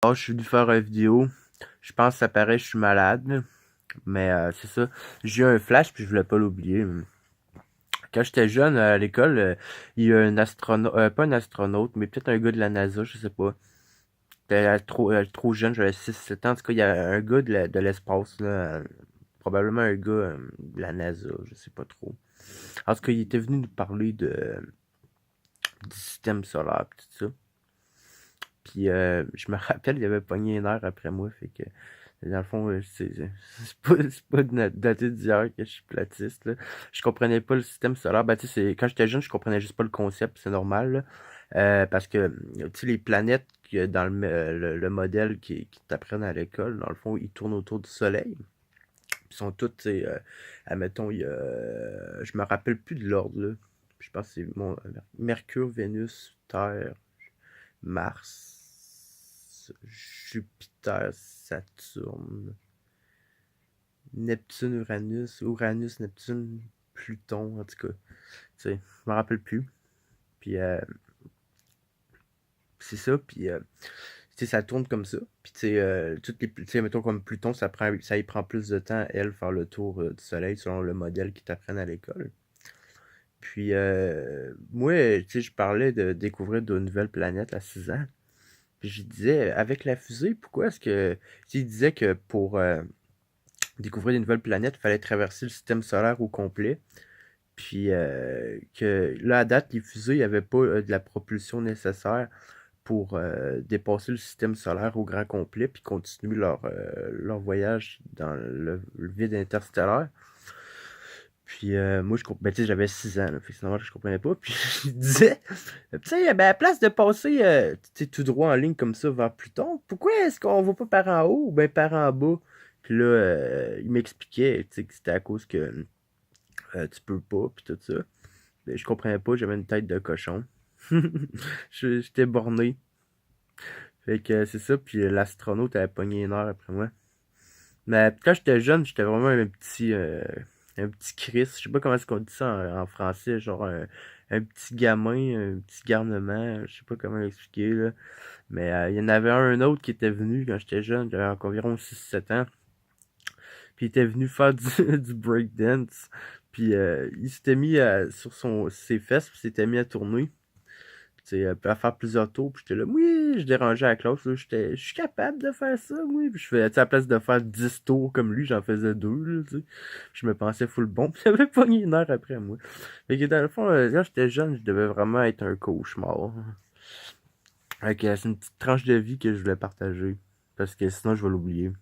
Oh, je suis venu faire une vidéo. Je pense que ça paraît que je suis malade. Mais c'est ça. J'ai eu un flash puis je voulais pas l'oublier. Quand j'étais jeune à l'école, il y a un astronaute, pas un astronaute, mais peut-être un gars de la NASA, je sais pas. J'étais trop jeune, j'avais 6 7 ans. En tout cas, il y a un gars de l'espace, là. Probablement un gars de la NASA, je sais pas trop. En tout cas, il était venu nous parler du système solaire pis tout ça. Puis je me rappelle, il avait pogné une heure après moi, fait que dans le fond, c'est pas daté d'hier que je suis platiste, là. Je comprenais pas le système solaire. Ben, tu sais, quand j'étais jeune, je comprenais juste pas le concept, c'est normal, là. Parce que, tu sais, les planètes dans le modèle qui t'apprennent à l'école, dans le fond, ils tournent autour du Soleil. Ils sont tous, tu sais, admettons, je me rappelle plus de l'ordre, là. Je pense que c'est Mercure, Vénus, Terre, Mars, Jupiter, Saturne, Neptune, Uranus, Neptune, Pluton, en tout cas. Tu sais, je me rappelle plus. Puis c'est ça, puis tu sais, ça tourne comme ça. Puis tu sais, tu sais, mettons comme Pluton, ça y prend plus de temps, elle, faire le tour du Soleil selon le modèle qu'ils t'apprennent à l'école. Puis moi, tu sais, je parlais de découvrir de nouvelles planètes à 6 ans. Puis je disais, avec la fusée, pourquoi est-ce que... Il disait que pour découvrir des nouvelles planètes, il fallait traverser le système solaire au complet. Puis que là, à date, les fusées n'avaient pas de la propulsion nécessaire pour dépasser le système solaire au grand complet, puis continuer leur voyage dans le vide interstellaire. Puis moi, ben, tu sais, j'avais 6 ans, là, fait que c'est normal que je comprenais pas. Puis je disais, tu sais, ben, à la place de passer tu sais, tout droit en ligne comme ça vers Pluton, pourquoi est-ce qu'on va pas par en haut ou ben par en bas? Puis là, il m'expliquait, tu sais, que c'était à cause que tu peux pas, puis tout ça. Ben, je comprenais pas, j'avais une tête de cochon. J'étais borné. Fait que c'est ça, puis l'astronaute avait pogné une heure après moi. Mais quand j'étais jeune, j'étais vraiment un petit Chris. Je sais pas comment est-ce qu'on dit ça en français, genre un petit gamin, un petit garnement, je sais pas comment l'expliquer là. Mais il y en avait un autre qui était venu quand j'étais jeune, j'avais environ 6 7 ans. Puis il était venu faire du breakdance. Puis il s'était mis sur ses fesses, puis s'était mis à tourner. Tu sais, à faire plusieurs tours, puis j'étais là, oui, je dérangeais la classe, là, je suis capable de faire ça, oui, puis je faisais, tu sais, à la place de faire 10 tours comme lui, j'en faisais 2, là, tu sais, je me pensais full bon, puis j'avais pogné une heure après moi. Fait que dans le fond, quand j'étais jeune, je devais vraiment être un cauchemar. Fait que c'est une petite tranche de vie que je voulais partager, parce que sinon je vais l'oublier.